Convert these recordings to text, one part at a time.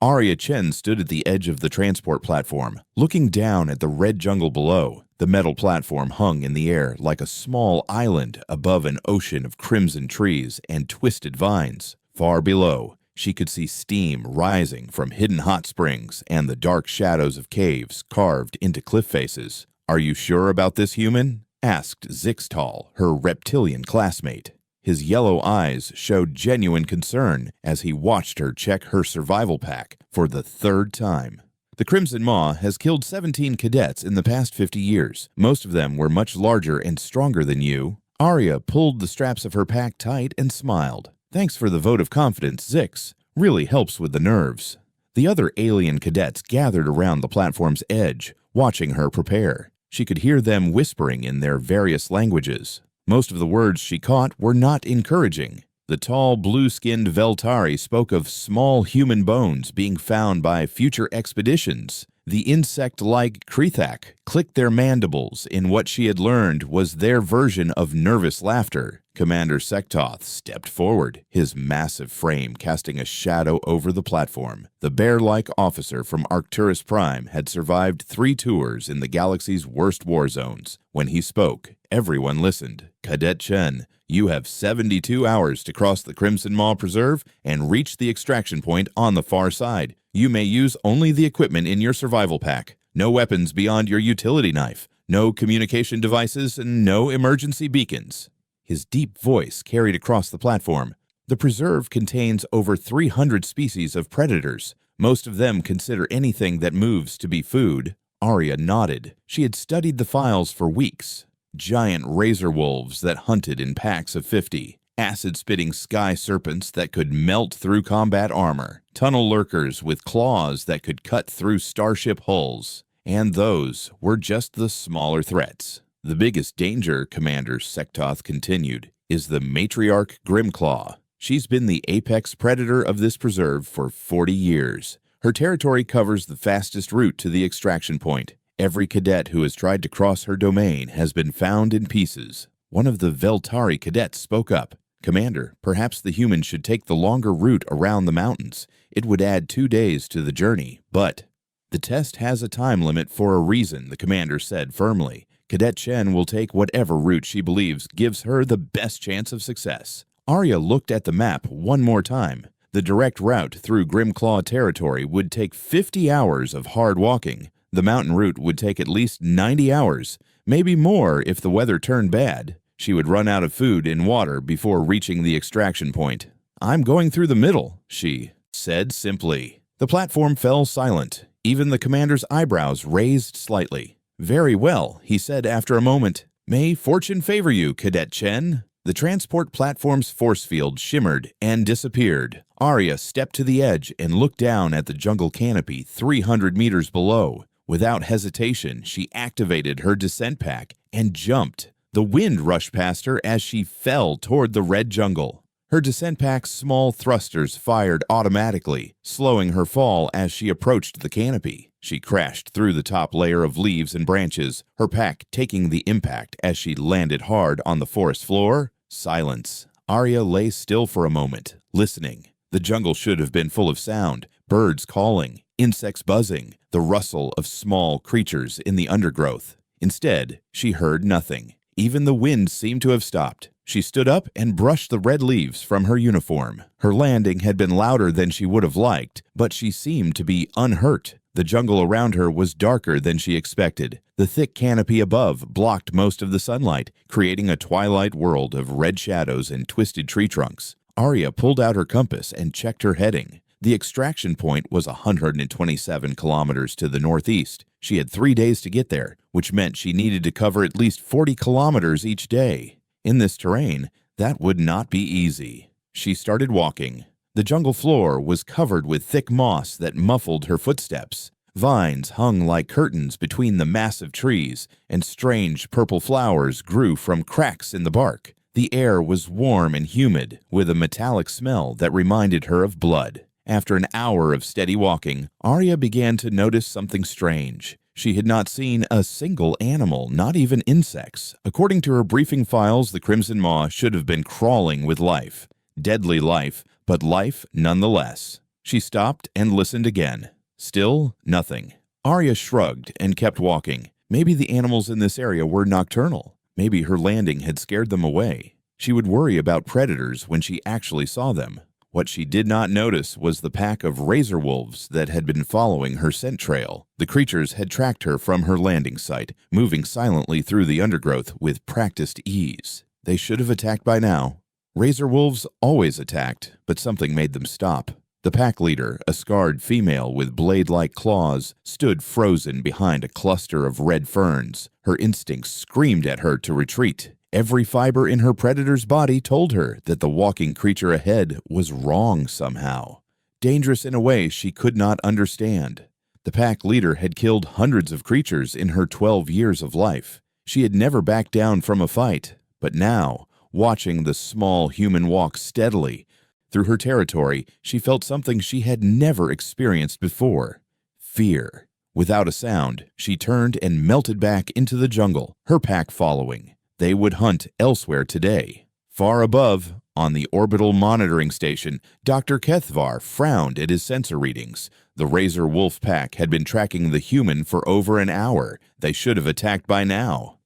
Arya Chen stood at the edge of the transport platform, looking down at the red jungle below. The metal platform hung in the air like a small island above an ocean of crimson trees and twisted vines. Far below, she could see steam rising from hidden hot springs and the dark shadows of caves carved into cliff faces. "Are you sure about this, human?" asked Zixtal, her reptilian classmate. His yellow eyes showed genuine concern as he watched her check her survival pack for the third time. The Crimson Maw has killed 17 cadets in the past 50 years. Most of them were much larger and stronger than you. Arya pulled the straps of her pack tight and smiled. "Thanks for the vote of confidence, Zix. Really helps with the nerves." The other alien cadets gathered around the platform's edge, watching her prepare. She could hear them whispering in their various languages. Most of the words she caught were not encouraging. The tall, blue-skinned Veltari spoke of small human bones being found by future expeditions. The insect-like Krethak clicked their mandibles in what she had learned was their version of nervous laughter. Commander Sektoth stepped forward, his massive frame casting a shadow over the platform. The bear-like officer from Arcturus Prime had survived 3 tours in the galaxy's worst war zones. When he spoke, everyone listened. "Cadet Chen, you have 72 hours to cross the Crimson Maw Preserve and reach the extraction point on the far side. You may use only the equipment in your survival pack. No weapons beyond your utility knife, no communication devices, and no emergency beacons." His deep voice carried across the platform. The preserve contains over 300 species of predators. Most of them consider anything that moves to be food. Arya nodded. She had studied the files for weeks. Giant razor wolves that hunted in packs of 50. Acid-spitting sky serpents that could melt through combat armor. Tunnel lurkers with claws that could cut through starship hulls. And those were just the smaller threats. "The biggest danger," Commander Sektoth continued, "is the matriarch Grimclaw. She's been the apex predator of this preserve for 40 years. Her territory covers the fastest route to the extraction point. Every cadet who has tried to cross her domain has been found in pieces." One of the Veltari cadets spoke up. "Commander, perhaps the humans should take the longer route around the mountains. It would add 2 days to the journey, but—" "The test has a time limit for a reason," the commander said firmly. "Cadet Chen will take whatever route she believes gives her the best chance of success." Arya looked at the map one more time. The direct route through Grimclaw territory would take 50 hours of hard walking. The mountain route would take at least 90 hours, maybe more if the weather turned bad. She would run out of food and water before reaching the extraction point. "I'm going through the middle," she said simply. The platform fell silent. Even the commander's eyebrows raised slightly. "Very well," he said after a moment. "May fortune favor you, Cadet Chen." The transport platform's force field shimmered and disappeared. Arya stepped to the edge and looked down at the jungle canopy 300 meters below. Without hesitation, she activated her descent pack and jumped. The wind rushed past her as she fell toward the red jungle. Her descent pack's small thrusters fired automatically, slowing her fall as she approached the canopy. She crashed through the top layer of leaves and branches, her pack taking the impact as she landed hard on the forest floor. Silence. Arya lay still for a moment, listening. The jungle should have been full of sound, birds calling, insects buzzing, the rustle of small creatures in the undergrowth. Instead, she heard nothing. Even the wind seemed to have stopped. She stood up and brushed the red leaves from her uniform. Her landing had been louder than she would have liked, but she seemed to be unhurt. The jungle around her was darker than she expected. The thick canopy above blocked most of the sunlight, creating a twilight world of red shadows and twisted tree trunks. Arya pulled out her compass and checked her heading. The extraction point was 127 kilometers to the northeast. She had 3 days to get there, which meant she needed to cover at least 40 kilometers each day. In this terrain, that would not be easy. She started walking. The jungle floor was covered with thick moss that muffled her footsteps. Vines hung like curtains between the massive trees, and strange purple flowers grew from cracks in the bark. The air was warm and humid, with a metallic smell that reminded her of blood. After an hour of steady walking, Arya began to notice something strange. She had not seen a single animal, not even insects. According to her briefing files, the Crimson Maw should have been crawling with life. Deadly life, but life nonetheless. She stopped and listened again. Still nothing. Arya shrugged and kept walking. Maybe the animals in this area were nocturnal. Maybe her landing had scared them away. She would worry about predators when she actually saw them. What she did not notice was the pack of razor wolves that had been following her scent trail. The creatures had tracked her from her landing site, moving silently through the undergrowth with practiced ease. They should have attacked by now. Razor wolves always attacked, but something made them stop. The pack leader, a scarred female with blade-like claws, stood frozen behind a cluster of red ferns. Her instincts screamed at her to retreat. Every fiber in her predator's body told her that the walking creature ahead was wrong somehow, dangerous in a way she could not understand. The pack leader had killed hundreds of creatures in her 12 years of life. She had never backed down from a fight, but now, watching the small human walk steadily through her territory, she felt something she had never experienced before: fear. Without a sound, she turned and melted back into the jungle, her pack following. They would hunt elsewhere today. Far above, on the orbital monitoring station, Dr. Kethvar frowned at his sensor readings. The razor wolf pack had been tracking the human for over an hour. They should have attacked by now.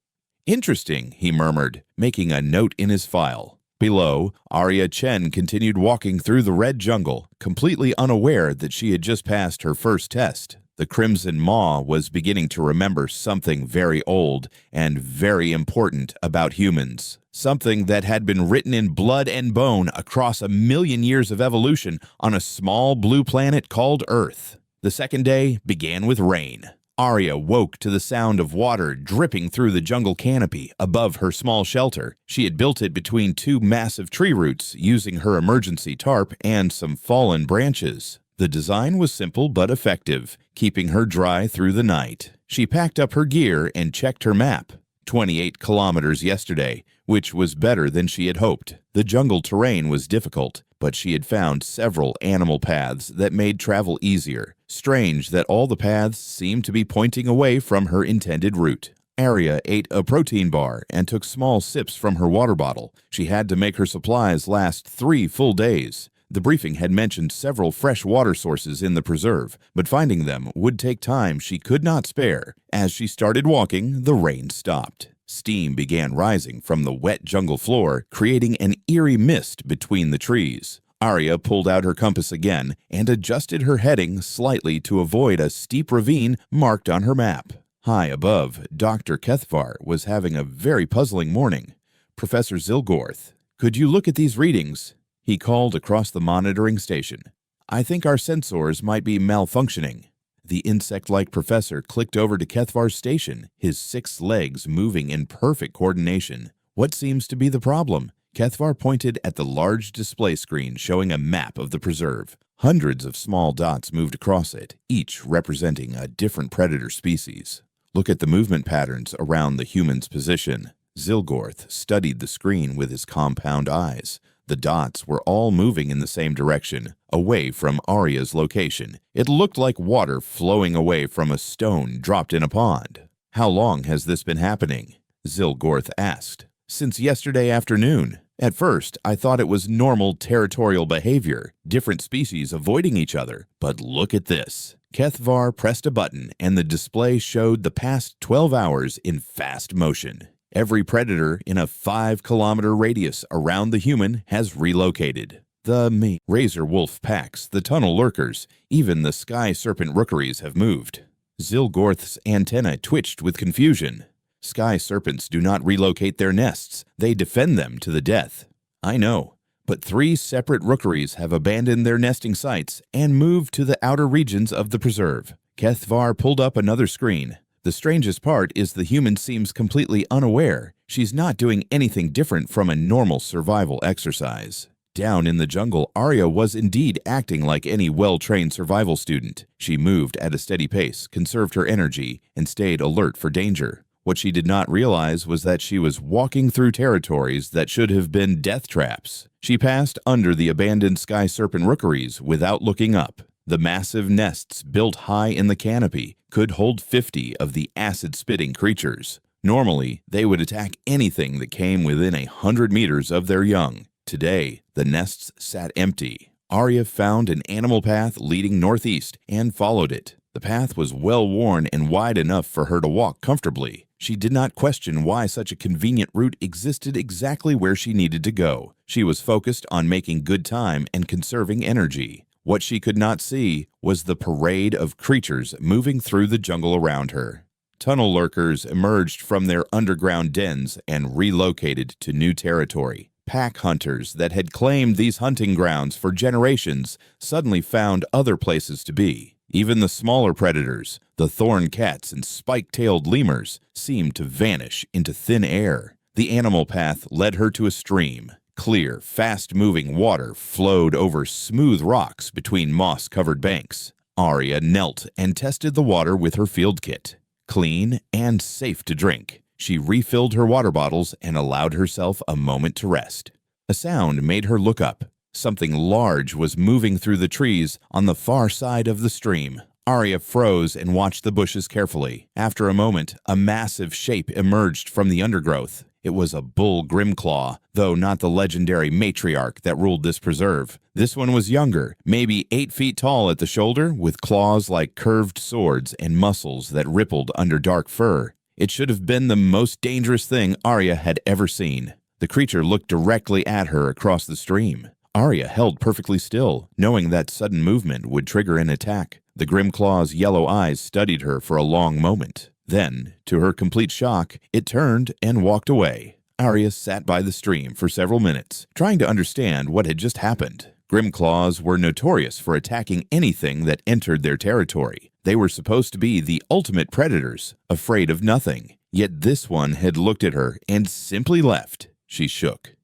"Interesting," he murmured, making a note in his file. Below, Arya Chen continued walking through the red jungle, completely unaware that she had just passed her first test. The Crimson Maw was beginning to remember something very old and very important about humans, something that had been written in blood and bone across 1,000,000 years of evolution on a small blue planet called Earth. The second day began with rain. Arya woke to the sound of water dripping through the jungle canopy above her small shelter. She had built it between two massive tree roots using her emergency tarp and some fallen branches. The design was simple but effective, keeping her dry through the night. She packed up her gear and checked her map. 28 kilometers yesterday, which was better than she had hoped. The jungle terrain was difficult, but she had found several animal paths that made travel easier. Strange that all the paths seemed to be pointing away from her intended route. Arya ate a protein bar and took small sips from her water bottle. She had to make her supplies last 3 full days. The briefing had mentioned several fresh water sources in the preserve, but finding them would take time she could not spare. As she started walking, the rain stopped. Steam began rising from the wet jungle floor, creating an eerie mist between the trees. Arya pulled out her compass again and adjusted her heading slightly to avoid a steep ravine marked on her map. High above, Dr. Kethvar was having a very puzzling morning. "Professor Zilgorth, could you look at these readings?" He called across the monitoring station. "I think our sensors might be malfunctioning." The insect-like professor clicked over to Kethvar's station, his 6 legs moving in perfect coordination. "What seems to be the problem?" Kethvar pointed at the large display screen showing a map of the preserve. Hundreds of small dots moved across it, each representing a different predator species. "Look at the movement patterns around the human's position." Zilgorth studied the screen with his compound eyes. The dots were all moving in the same direction, away from Arya's location. It looked like water flowing away from a stone dropped in a pond. "How long has this been happening?" Zilgorth asked. "Since yesterday afternoon. At first, I thought it was normal territorial behavior, different species avoiding each other. But look at this." Kethvar pressed a button, and the display showed the past 12 hours in fast motion. Every predator in a 5-kilometer radius around the human has relocated. The razor wolf packs, the tunnel lurkers, even the sky serpent rookeries have moved. Zilgorth's antenna twitched with confusion. Sky serpents do not relocate their nests. They defend them to the death. "I know, but 3 separate rookeries have abandoned their nesting sites and moved to the outer regions of the preserve." Kethvar pulled up another screen. "The strangest part is the human seems completely unaware. She's not doing anything different from a normal survival exercise." Down in the jungle, Arya was indeed acting like any well-trained survival student. She moved at a steady pace, conserved her energy, and stayed alert for danger. What she did not realize was that she was walking through territories that should have been death traps. She passed under the abandoned sky serpent rookeries without looking up. The massive nests built high in the canopy could hold 50 of the acid-spitting creatures. Normally, they would attack anything that came within 100 meters of their young. Today, the nests sat empty. Arya found an animal path leading northeast and followed it. The path was well-worn and wide enough for her to walk comfortably. She did not question why such a convenient route existed exactly where she needed to go. She was focused on making good time and conserving energy. What she could not see was the parade of creatures moving through the jungle around her. Tunnel lurkers emerged from their underground dens and relocated to new territory. Pack hunters that had claimed these hunting grounds for generations suddenly found other places to be. Even the smaller predators, the thorn cats and spike-tailed lemurs, seemed to vanish into thin air. The animal path led her to a stream. Clear, fast-moving water flowed over smooth rocks between moss-covered banks. Arya knelt and tested the water with her field kit. Clean and safe to drink. She refilled her water bottles and allowed herself a moment to rest. A sound made her look up. Something large was moving through the trees on the far side of the stream. Arya froze and watched the bushes carefully. After a moment, a massive shape emerged from the undergrowth. It was a bull Grimclaw, though not the legendary matriarch that ruled this preserve. This one was younger, maybe 8 feet tall at the shoulder, with claws like curved swords and muscles that rippled under dark fur. It should have been the most dangerous thing Arya had ever seen. The creature looked directly at her across the stream. Arya held perfectly still, knowing that sudden movement would trigger an attack. The Grimclaw's yellow eyes studied her for a long moment. Then, to her complete shock, it turned and walked away. Arya sat by the stream for several minutes, trying to understand what had just happened. Grimclaws were notorious for attacking anything that entered their territory. They were supposed to be the ultimate predators, afraid of nothing. Yet this one had looked at her and simply left. She shook.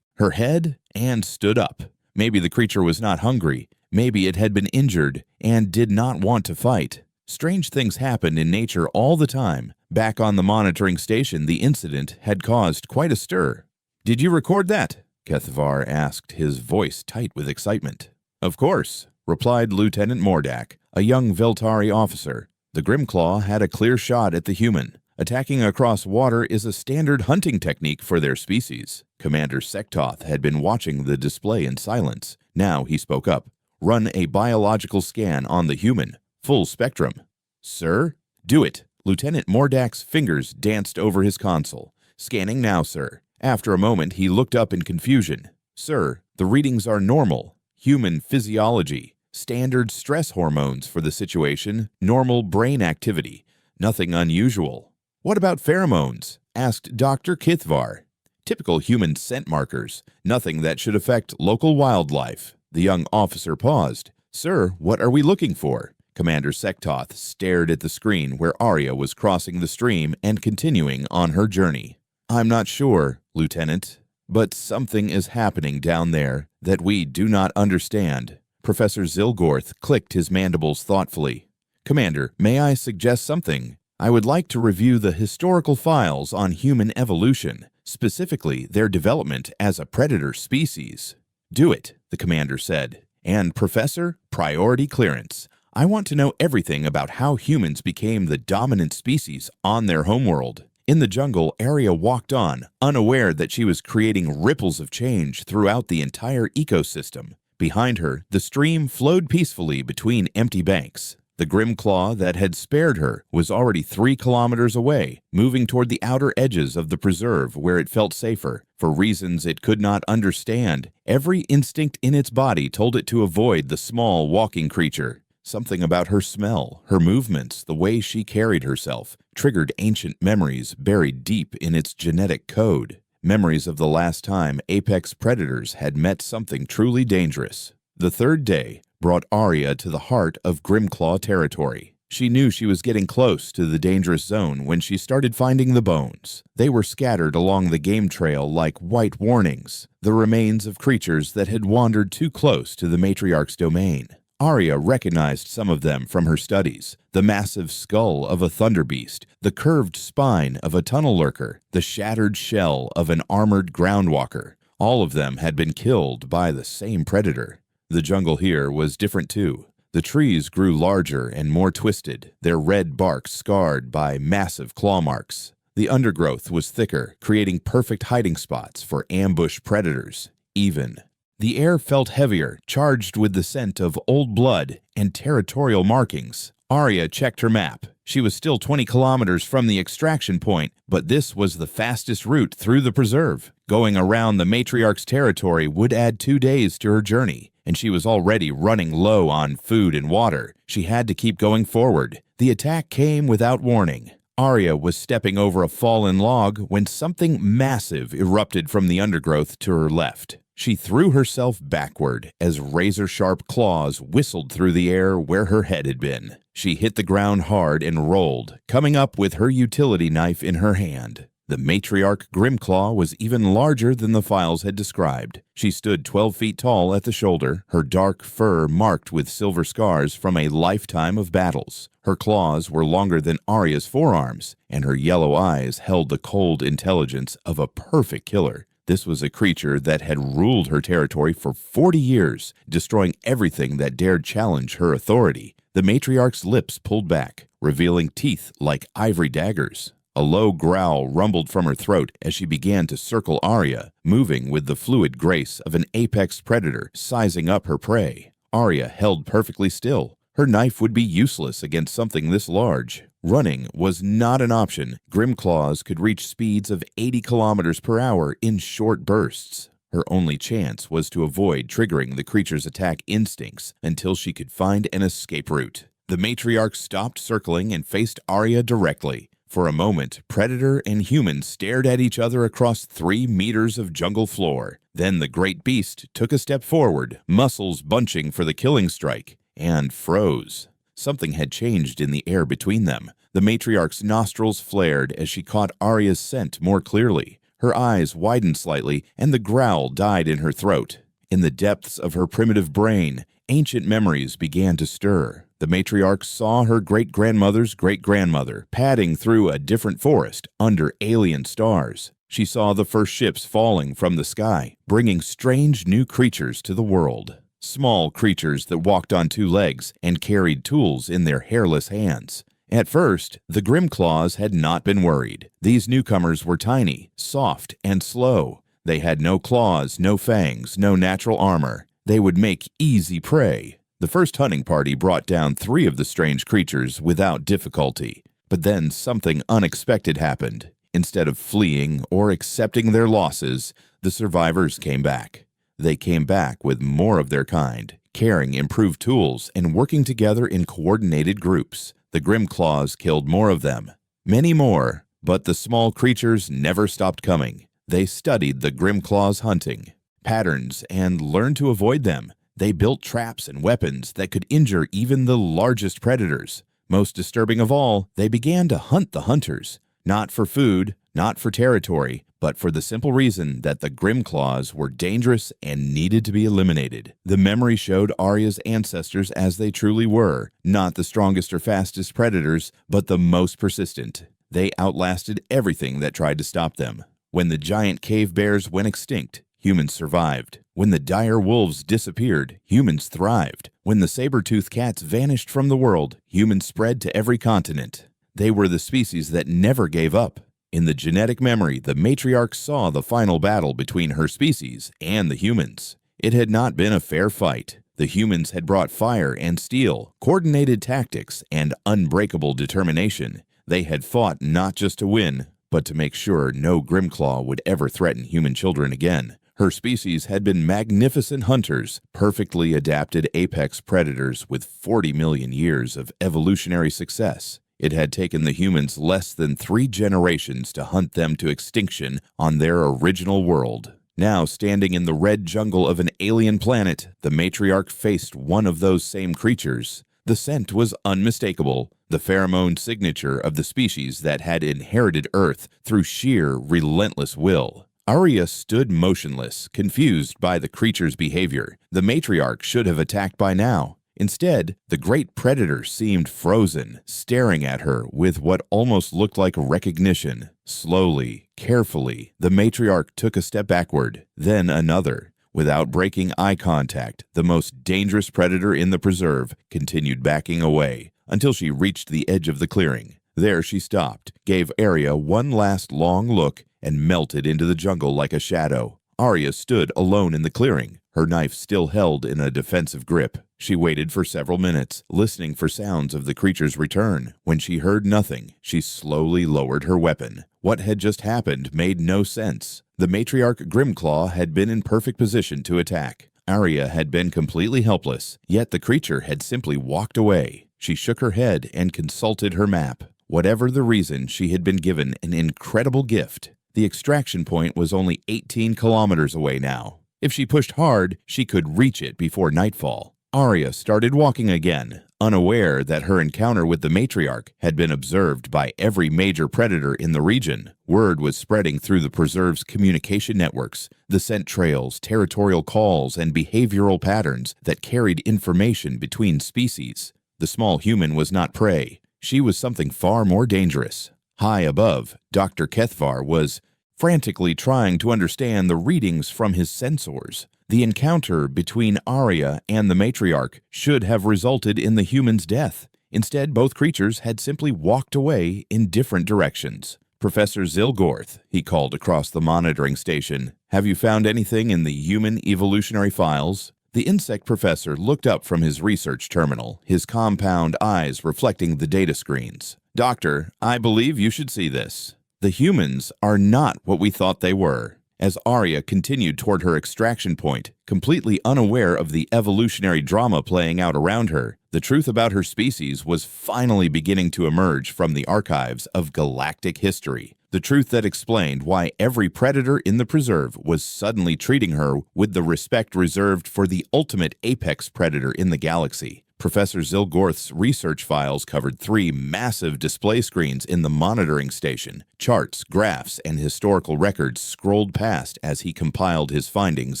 Her head, and stood up. Maybe the creature was not hungry. Maybe it had been injured and did not want to fight. Strange things happened in nature all the time. Back on the monitoring station, the incident had caused quite a stir. "Did you record that?" Kethvar asked, his voice tight with excitement. "Of course," replied Lieutenant Mordak, a young Veltari officer. "The Grimclaw had a clear shot at the human. Attacking across water is a standard hunting technique for their species." Commander Sektoth had been watching the display in silence. Now he spoke up. "Run a biological scan on the human. Full spectrum." "Sir?" "Do it." Lieutenant Mordak's fingers danced over his console. "Scanning now, sir." After a moment, he looked up in confusion. "Sir, the readings are normal. Human physiology. Standard stress hormones for the situation. Normal brain activity. Nothing unusual." "What about pheromones?" asked Dr. Kithvar. "Typical human scent markers. Nothing that should affect local wildlife." The young officer paused. "Sir, what are we looking for?" Commander Sektoth stared at the screen where Arya was crossing the stream and continuing on her journey. "I'm not sure, Lieutenant, but something is happening down there that we do not understand." Professor Zilgorth clicked his mandibles thoughtfully. "Commander, may I suggest something? I would like to review the historical files on human evolution, specifically their development as a predator species." "Do it," the commander said. "And Professor, priority clearance. I want to know everything about how humans became the dominant species on their homeworld." In the jungle, Arya walked on, unaware that she was creating ripples of change throughout the entire ecosystem. Behind her, the stream flowed peacefully between empty banks. The Grimclaw that had spared her was already 3 kilometers away, moving toward the outer edges of the preserve where it felt safer. For reasons it could not understand, every instinct in its body told it to avoid the small walking creature. Something about her smell, her movements, the way she carried herself, triggered ancient memories buried deep in its genetic code. Memories of the last time apex predators had met something truly dangerous. The third day brought Arya to the heart of Grimclaw territory. She knew she was getting close to the dangerous zone when she started finding the bones. They were scattered along the game trail like white warnings, the remains of creatures that had wandered too close to the matriarch's domain. Arya recognized some of them from her studies: the massive skull of a thunderbeast, the curved spine of a tunnel lurker, the shattered shell of an armored groundwalker. All of them had been killed by the same predator. The jungle here was different too. The trees grew larger and more twisted, their red bark scarred by massive claw marks. The undergrowth was thicker, creating perfect hiding spots for ambush predators. Even The air felt heavier, charged with the scent of old blood and territorial markings. Arya checked her map. She was still 20 kilometers from the extraction point, but this was the fastest route through the preserve. Going around the matriarch's territory would add 2 days to her journey, and she was already running low on food and water. She had to keep going forward. The attack came without warning. Arya was stepping over a fallen log when something massive erupted from the undergrowth to her left. She threw herself backward as razor-sharp claws whistled through the air where her head had been. She hit the ground hard and rolled, coming up with her utility knife in her hand. The matriarch Grimclaw was even larger than the files had described. She stood 12 feet tall at the shoulder, her dark fur marked with silver scars from a lifetime of battles. Her claws were longer than Arya's forearms, and her yellow eyes held the cold intelligence of a perfect killer. This was a creature that had ruled her territory for 40 years, destroying everything that dared challenge her authority. The matriarch's lips pulled back, revealing teeth like ivory daggers. A low growl rumbled from her throat as she began to circle Arya, moving with the fluid grace of an apex predator sizing up her prey. Arya held perfectly still. Her knife would be useless against something this large. Running was not an option. Grimclaws could reach speeds of 80 kilometers per hour in short bursts. Her only chance was to avoid triggering the creature's attack instincts until she could find an escape route. The matriarch stopped circling and faced Arya directly. For a moment, predator and human stared at each other across 3 meters of jungle floor. Then the great beast took a step forward, muscles bunching for the killing strike, and froze. Something had changed in the air between them. The matriarch's nostrils flared as she caught Arya's scent more clearly. Her eyes widened slightly, and the growl died in her throat. In the depths of her primitive brain, ancient memories began to stir. The matriarch saw her great-grandmother's great-grandmother padding through a different forest under alien stars. She saw the first ships falling from the sky, bringing strange new creatures to the world. Small creatures that walked on 2 legs and carried tools in their hairless hands. At first, the Grimclaws had not been worried. These newcomers were tiny, soft, and slow. They had no claws, no fangs, no natural armor. They would make easy prey. The first hunting party brought down 3 of the strange creatures without difficulty. But then something unexpected happened. Instead of fleeing or accepting their losses, the survivors came back. They came back with more of their kind, carrying improved tools and working together in coordinated groups. The Grimclaws killed more of them, many more, but the small creatures never stopped coming. They studied the Grimclaws' hunting patterns and learned to avoid them. They built traps and weapons that could injure even the largest predators. Most disturbing of all, they began to hunt the hunters, not for food, not for territory, but for the simple reason that the Grimclaws were dangerous and needed to be eliminated. The memory showed Arya's ancestors as they truly were, not the strongest or fastest predators, but the most persistent. They outlasted everything that tried to stop them. When the giant cave bears went extinct, humans survived. When the dire wolves disappeared, humans thrived. When the saber-toothed cats vanished from the world, humans spread to every continent. They were the species that never gave up. In the genetic memory, the matriarch saw the final battle between her species and the humans. It had not been a fair fight. The humans had brought fire and steel, coordinated tactics, and unbreakable determination. They had fought not just to win, but to make sure no Grimclaw would ever threaten human children again. Her species had been magnificent hunters, perfectly adapted apex predators with 40 million years of evolutionary success. It had taken the humans less than 3 generations to hunt them to extinction on their original world. Now, standing in the red jungle of an alien planet, the matriarch faced one of those same creatures. The scent was unmistakable, the pheromone signature of the species that had inherited Earth through sheer, relentless will. Arya stood motionless, confused by the creature's behavior. The matriarch should have attacked by now. Instead, the great predator seemed frozen, staring at her with what almost looked like recognition. Slowly, carefully, the matriarch took a step backward, then another. Without breaking eye contact, the most dangerous predator in the preserve continued backing away until she reached the edge of the clearing. There she stopped, gave Arya one last long look, and melted into the jungle like a shadow. Arya stood alone in the clearing, her knife still held in a defensive grip. She waited for several minutes, listening for sounds of the creature's return. When she heard nothing, she slowly lowered her weapon. What had just happened made no sense. The matriarch Grimclaw had been in perfect position to attack. Arya had been completely helpless, yet the creature had simply walked away. She shook her head and consulted her map. Whatever the reason, she had been given an incredible gift. The extraction point was only 18 kilometers away now. If she pushed hard, she could reach it before nightfall. Arya started walking again, unaware that her encounter with the matriarch had been observed by every major predator in the region. Word was spreading through the preserve's communication networks, the scent trails, territorial calls, and behavioral patterns that carried information between species. The small human was not prey. She was something far more dangerous. High above, Dr. Kethvar was frantically trying to understand the readings from his sensors. The encounter between Arya and the matriarch should have resulted in the human's death. Instead, both creatures had simply walked away in different directions. "Professor Zilgorth," he called across the monitoring station, "have you found anything in the human evolutionary files?" The insect professor looked up from his research terminal, his compound eyes reflecting the data screens. "Doctor, I believe you should see this. The humans are not what we thought they were." As Arya continued toward her extraction point, completely unaware of the evolutionary drama playing out around her, the truth about her species was finally beginning to emerge from the archives of galactic history. The truth that explained why every predator in the preserve was suddenly treating her with the respect reserved for the ultimate apex predator in the galaxy. Professor Zilgorth's research files covered 3 massive display screens in the monitoring station. Charts, graphs, and historical records scrolled past as he compiled his findings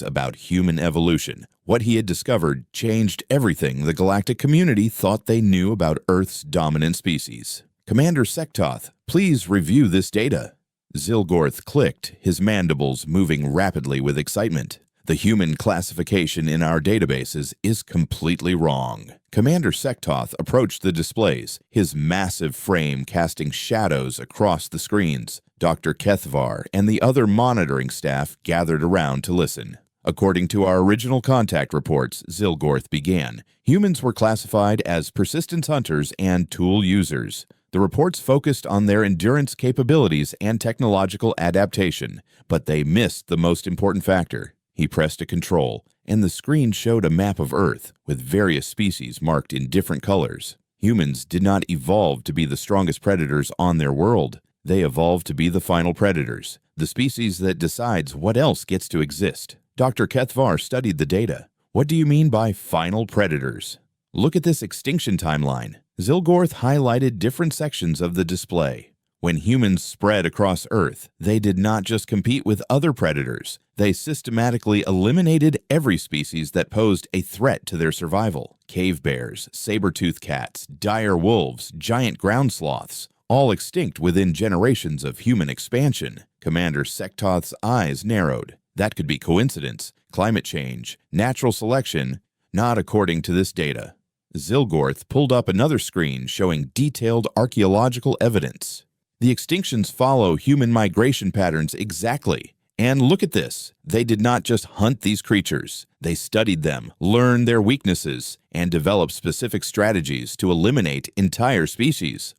about human evolution. What he had discovered changed everything the galactic community thought they knew about Earth's dominant species. "Commander Sektoth, please review this data." Zilgorth clicked, his mandibles moving rapidly with excitement. "The human classification in our databases is completely wrong." Commander Sektoth approached the displays, his massive frame casting shadows across the screens. Dr. Kethvar and the other monitoring staff gathered around to listen. "According to our original contact reports," Zilgorth began, "humans were classified as persistence hunters and tool users. The reports focused on their endurance capabilities and technological adaptation, but they missed the most important factor." He pressed a control, and the screen showed a map of Earth with various species marked in different colors. Humans did not evolve to be the strongest predators on their world. They evolved to be the final predators, the species that decides what else gets to exist. Dr. Kethvar studied the data. "What do you mean by final predators?" "Look at this extinction timeline." Zilgorth highlighted different sections of the display. When humans spread across Earth, they did not just compete with other predators. They systematically eliminated every species that posed a threat to their survival. Cave bears, saber-toothed cats, dire wolves, giant ground sloths, all extinct within generations of human expansion. Commander Sektoth's eyes narrowed. That could be coincidence, climate change, natural selection, not according to this data. Zilgorth pulled up another screen showing detailed archaeological evidence. "The extinctions follow human migration patterns exactly. And look at this. They did not just hunt these creatures. They studied them, learned their weaknesses, and developed specific strategies to eliminate entire species."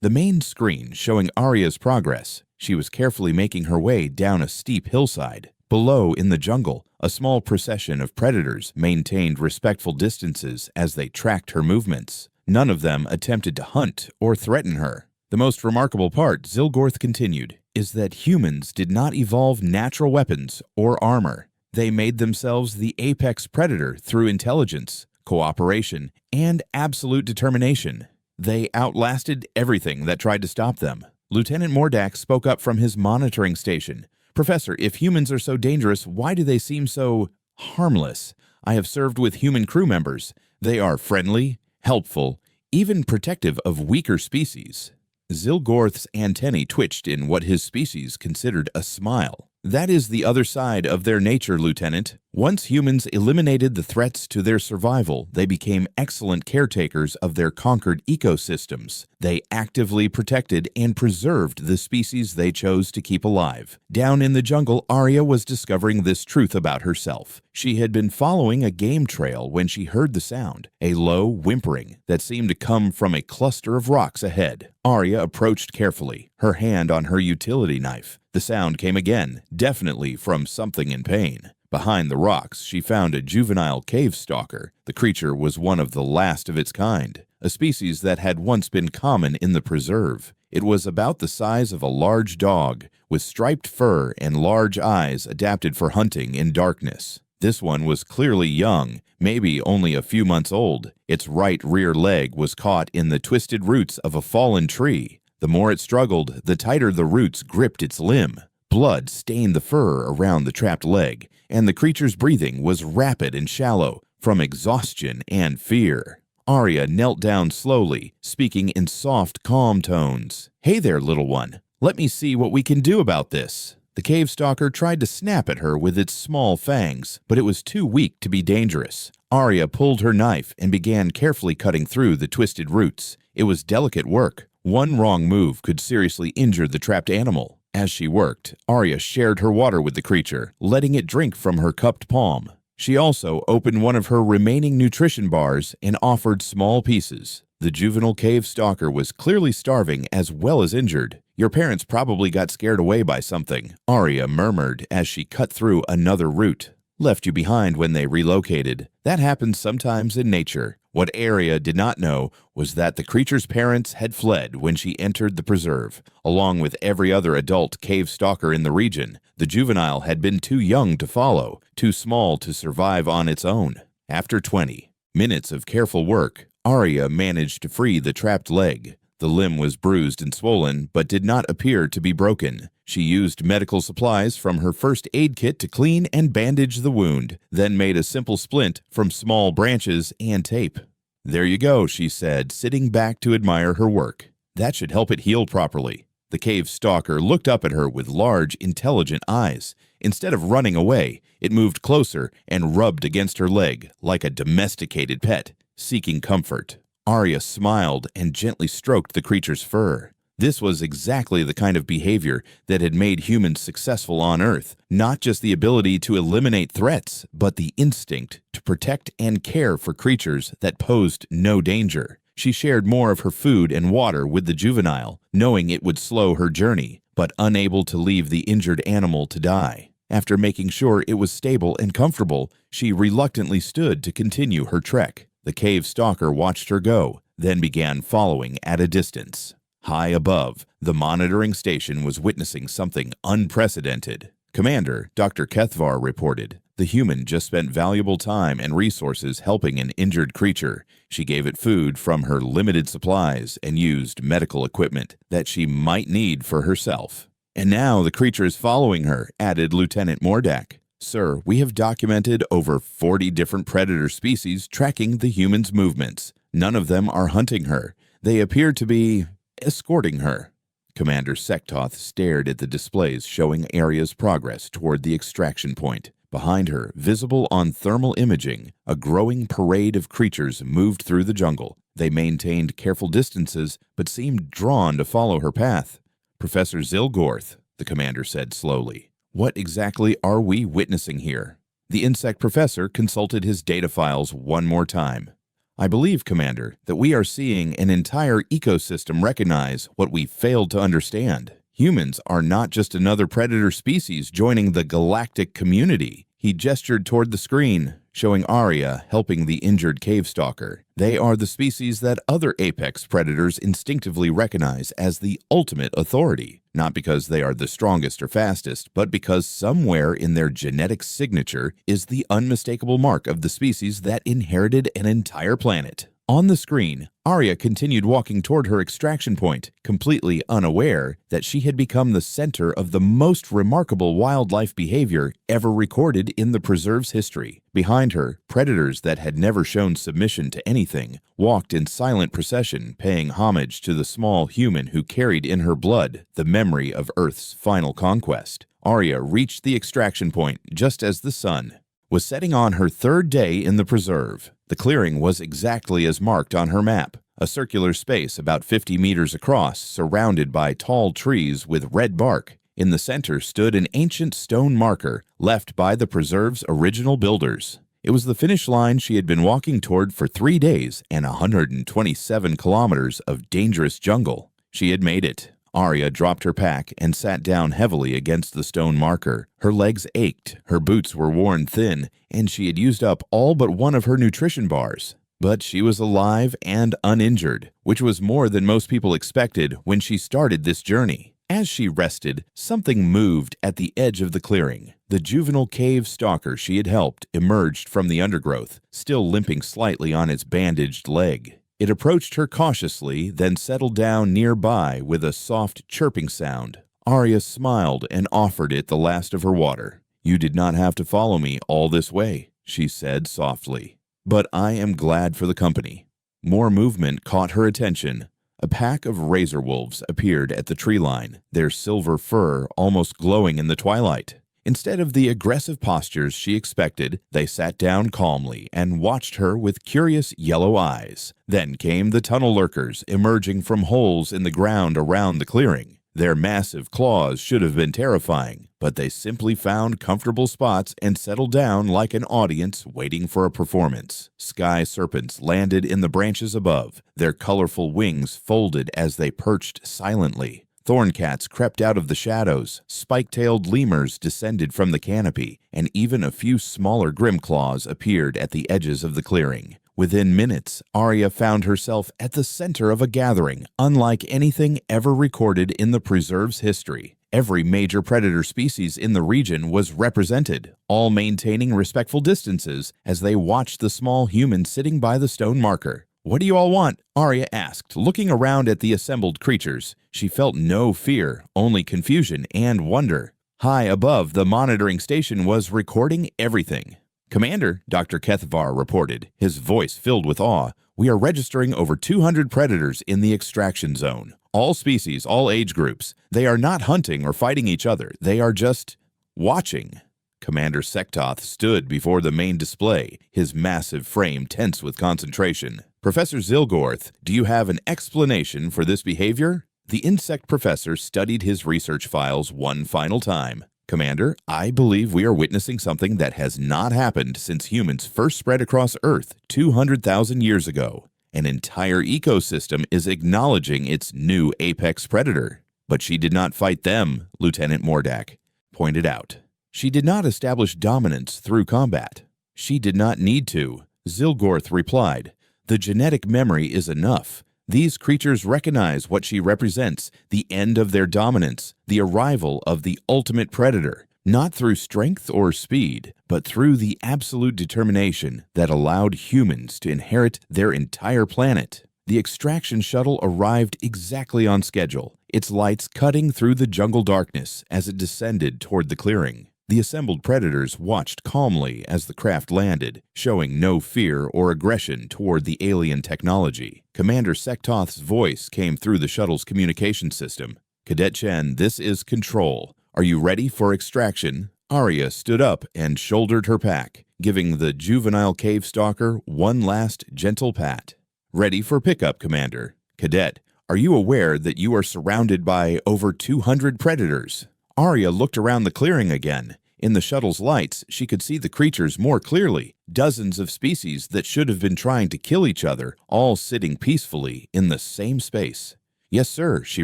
The main screen showing Arya's progress. She was carefully making her way down a steep hillside. Below, in the jungle, a small procession of predators maintained respectful distances as they tracked her movements. None of them attempted to hunt or threaten her. "The most remarkable part," Zilgorth continued, "is that humans did not evolve natural weapons or armor. They made themselves the apex predator through intelligence, cooperation, and absolute determination. They outlasted everything that tried to stop them." Lieutenant Mordak spoke up from his monitoring station. "Professor, if humans are so dangerous, why do they seem so harmless? I have served with human crew members. They are friendly, helpful, even protective of weaker species." Zilgorth's antennae twitched in what his species considered a smile. That is the other side of their nature, Lieutenant. Once humans eliminated the threats to their survival, they became excellent caretakers of their conquered ecosystems. They actively protected and preserved the species they chose to keep alive. Down in the jungle, Arya was discovering this truth about herself. She had been following a game trail when she heard the sound, a low whimpering that seemed to come from a cluster of rocks ahead. Arya approached carefully, her hand on her utility knife. The sound came again, definitely from something in pain. Behind the rocks, she found a juvenile cave stalker. The creature was one of the last of its kind, a species that had once been common in the preserve. It was about the size of a large dog, with striped fur and large eyes adapted for hunting in darkness. This one was clearly young, maybe only a few months old. Its right rear leg was caught in the twisted roots of a fallen tree. The more it struggled, the tighter the roots gripped its limb. Blood stained the fur around the trapped leg, and the creature's breathing was rapid and shallow from exhaustion and fear. Arya knelt down slowly, speaking in soft, calm tones. "Hey there, little one. Let me see what we can do about this." The cave stalker tried to snap at her with its small fangs, but it was too weak to be dangerous. Arya pulled her knife and began carefully cutting through the twisted roots. It was delicate work. One wrong move could seriously injure the trapped animal. As she worked, Arya shared her water with the creature, letting it drink from her cupped palm. She also opened one of her remaining nutrition bars and offered small pieces. The juvenile cave stalker was clearly starving as well as injured. "Your parents probably got scared away by something," Arya murmured as she cut through another root. "Left you behind when they relocated. That happens sometimes in nature." What Arya did not know was that the creature's parents had fled when she entered the preserve. Along with every other adult cave stalker in the region, the juvenile had been too young to follow, too small to survive on its own. After 20 minutes of careful work, Arya managed to free the trapped leg. The limb was bruised and swollen, but did not appear to be broken. She used medical supplies from her first aid kit to clean and bandage the wound, then made a simple splint from small branches and tape. "There you go," she said, sitting back to admire her work. "That should help it heal properly." The cave stalker looked up at her with large, intelligent eyes. Instead of running away, it moved closer and rubbed against her leg like a domesticated pet, seeking comfort. Arya smiled and gently stroked the creature's fur. This was exactly the kind of behavior that had made humans successful on Earth. Not just the ability to eliminate threats, but the instinct to protect and care for creatures that posed no danger. She shared more of her food and water with the juvenile, knowing it would slow her journey, but unable to leave the injured animal to die. After making sure it was stable and comfortable, she reluctantly stood to continue her trek. The cave stalker watched her go, then began following at a distance. High above, the monitoring station was witnessing something unprecedented. "Commander," Dr. Kethvar reported, "the human just spent valuable time and resources helping an injured creature. She gave it food from her limited supplies and used medical equipment that she might need for herself. And now the creature is following her," added Lieutenant Mordak. "Sir, we have documented over 40 different predator species tracking the human's movements. None of them are hunting her. They appear to be escorting her." Commander Sektoth stared at the displays showing Arya's progress toward the extraction point. Behind her, visible on thermal imaging, a growing parade of creatures moved through the jungle. They maintained careful distances, but seemed drawn to follow her path. "Professor Zilgorth," the commander said slowly, "what exactly are we witnessing here?" The insect professor consulted his data files one more time. "I believe, Commander, that we are seeing an entire ecosystem recognize what we failed to understand. Humans are not just another predator species joining the galactic community." He gestured toward the screen, showing Arya helping the injured cave stalker. "They are the species that other apex predators instinctively recognize as the ultimate authority, not because they are the strongest or fastest, but because somewhere in their genetic signature is the unmistakable mark of the species that inherited an entire planet." On the screen, Arya continued walking toward her extraction point, completely unaware that she had become the center of the most remarkable wildlife behavior ever recorded in the preserve's history. Behind her, predators that had never shown submission to anything walked in silent procession, paying homage to the small human who carried in her blood the memory of Earth's final conquest. Arya reached the extraction point just as the sun was setting on her third day in the preserve. The clearing was exactly as marked on her map, a circular space about 50 meters across, surrounded by tall trees with red bark. In the center stood an ancient stone marker left by the preserve's original builders. It was the finish line she had been walking toward for 3 days and 127 kilometers of dangerous jungle. She had made it. Arya dropped her pack and sat down heavily against the stone marker. Her legs ached, her boots were worn thin, and she had used up all but one of her nutrition bars. But she was alive and uninjured, which was more than most people expected when she started this journey. As she rested, something moved at the edge of the clearing. The juvenile cave stalker she had helped emerged from the undergrowth, still limping slightly on its bandaged leg. It approached her cautiously, then settled down nearby with a soft chirping sound. Arya smiled and offered it the last of her water. "You did not have to follow me all this way," she said softly. "But I am glad for the company." More movement caught her attention. A pack of razor wolves appeared at the tree line, their silver fur almost glowing in the twilight. Instead of the aggressive postures she expected, they sat down calmly and watched her with curious yellow eyes. Then came the tunnel lurkers, emerging from holes in the ground around the clearing. Their massive claws should have been terrifying, but they simply found comfortable spots and settled down like an audience waiting for a performance. Sky serpents landed in the branches above, their colorful wings folded as they perched silently. Thorncats crept out of the shadows, spike-tailed lemurs descended from the canopy, and even a few smaller grimclaws appeared at the edges of the clearing. Within minutes, Arya found herself at the center of a gathering unlike anything ever recorded in the preserve's history. Every major predator species in the region was represented, all maintaining respectful distances as they watched the small human sitting by the stone marker. "What do you all want?" Arya asked, looking around at the assembled creatures. She felt no fear, only confusion and wonder. High above, the monitoring station was recording everything. "Commander," Dr. Kethvar reported, his voice filled with awe, "we are registering over 200 predators in the extraction zone. All species, all age groups. They are not hunting or fighting each other. They are just watching." Commander Sektoth stood before the main display, his massive frame tense with concentration. "Professor Zilgorth, do you have an explanation for this behavior?" The insect professor studied his research files one final time. "Commander, I believe we are witnessing something that has not happened since humans first spread across Earth 200,000 years ago. An entire ecosystem is acknowledging its new apex predator." "But she did not fight them," Lieutenant Mordak pointed out. "She did not establish dominance through combat." "She did not need to," Zilgorth replied. "The genetic memory is enough. These creatures recognize what she represents, the end of their dominance, the arrival of the ultimate predator, not through strength or speed, but through the absolute determination that allowed humans to inherit their entire planet." The extraction shuttle arrived exactly on schedule, its lights cutting through the jungle darkness as it descended toward the clearing. The assembled predators watched calmly as the craft landed, showing no fear or aggression toward the alien technology. Commander Sektoth's voice came through the shuttle's communication system. "Cadet Chen, this is Control. Are you ready for extraction?" Arya stood up and shouldered her pack, giving the juvenile cave stalker one last gentle pat. "Ready for pickup, Commander." "Cadet, are you aware that you are surrounded by over 200 predators?" Arya looked around the clearing again. In the shuttle's lights, she could see the creatures more clearly. Dozens of species that should have been trying to kill each other, all sitting peacefully in the same space. "Yes, sir," she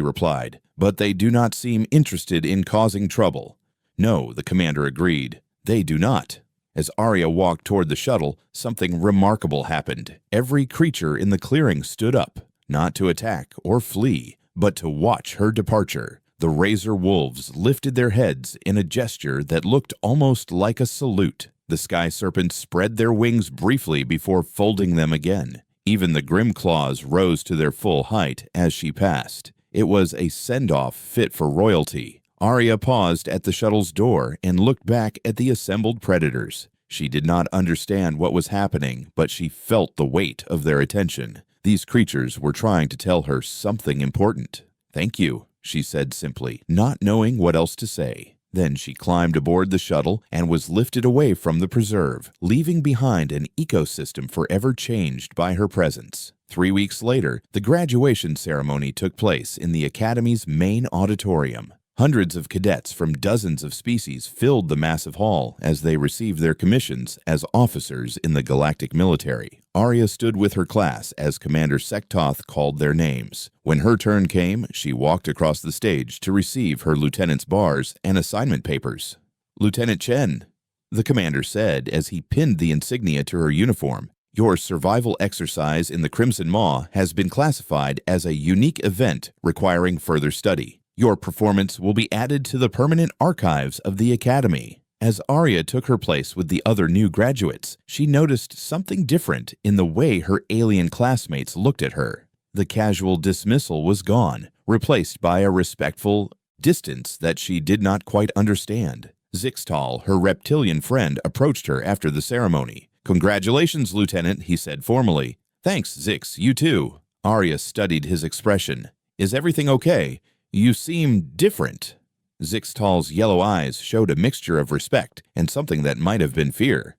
replied, "but they do not seem interested in causing trouble." "No," the commander agreed. "They do not." As Arya walked toward the shuttle, something remarkable happened. Every creature in the clearing stood up, not to attack or flee, but to watch her departure. The razor wolves lifted their heads in a gesture that looked almost like a salute. The sky serpents spread their wings briefly before folding them again. Even the grimclaws rose to their full height as she passed. It was a send-off fit for royalty. Arya paused at the shuttle's door and looked back at the assembled predators. She did not understand what was happening, but she felt the weight of their attention. These creatures were trying to tell her something important. "Thank you," she said simply, not knowing what else to say. Then she climbed aboard the shuttle and was lifted away from the preserve, leaving behind an ecosystem forever changed by her presence. 3 weeks later, the graduation ceremony took place in the Academy's main auditorium. Hundreds of cadets from dozens of species filled the massive hall as they received their commissions as officers in the galactic military. Arya stood with her class as Commander Sektoth called their names. When her turn came, she walked across the stage to receive her lieutenant's bars and assignment papers. "Lieutenant Chen," the commander said as he pinned the insignia to her uniform, "your survival exercise in the Crimson Maw has been classified as a unique event requiring further study. Your performance will be added to the permanent archives of the Academy." As Arya took her place with the other new graduates, she noticed something different in the way her alien classmates looked at her. The casual dismissal was gone, replaced by a respectful distance that she did not quite understand. Zixtal, her reptilian friend, approached her after the ceremony. "Congratulations, Lieutenant," he said formally. "Thanks, Zix, you too." Arya studied his expression. "Is everything okay? You seem different." Zixtal's yellow eyes showed a mixture of respect and something that might have been fear.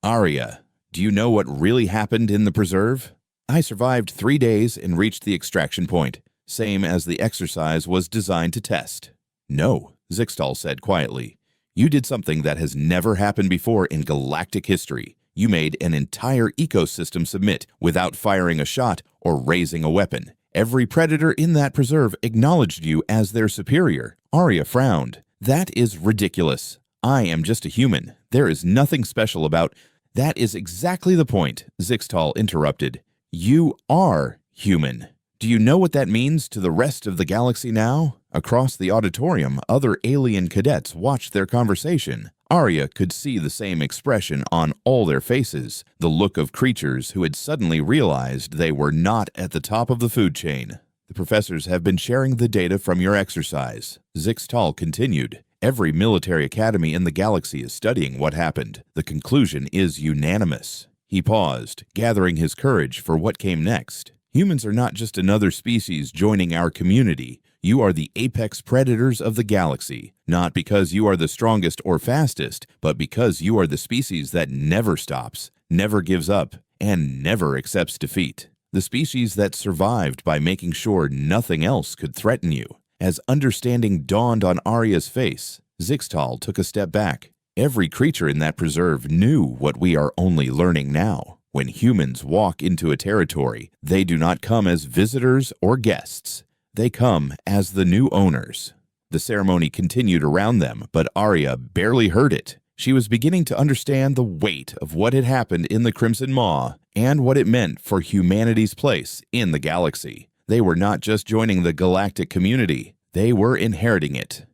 "Arya, do you know what really happened in the preserve?" "I survived 3 days and reached the extraction point, same as the exercise was designed to test." "No," Zixtal said quietly. "You did something that has never happened before in galactic history. You made an entire ecosystem submit without firing a shot or raising a weapon. Every predator in that preserve acknowledged you as their superior." Arya frowned. "That is ridiculous. I am just a human. There is nothing special about—" "That is exactly the point," Zixtal interrupted. "You are human. Do you know what that means to the rest of the galaxy now?" Across the auditorium, other alien cadets watched their conversation. Arya could see the same expression on all their faces, the look of creatures who had suddenly realized they were not at the top of the food chain. "The professors have been sharing the data from your exercise," Zixtal continued. "Every military academy in the galaxy is studying what happened. The conclusion is unanimous." He paused, gathering his courage for what came next. "Humans are not just another species joining our community. You are the apex predators of the galaxy, not because you are the strongest or fastest, but because you are the species that never stops, never gives up, and never accepts defeat. The species that survived by making sure nothing else could threaten you." As understanding dawned on Arya's face, Zixtal took a step back. Every creature in that preserve knew what we are only learning now. When humans walk into a territory, they do not come as visitors or guests. They come as the new owners. The ceremony continued around them, but Arya barely heard it. She was beginning to understand the weight of what had happened in the Crimson Maw and what it meant for humanity's place in the galaxy. They were not just joining the galactic community, they were inheriting it.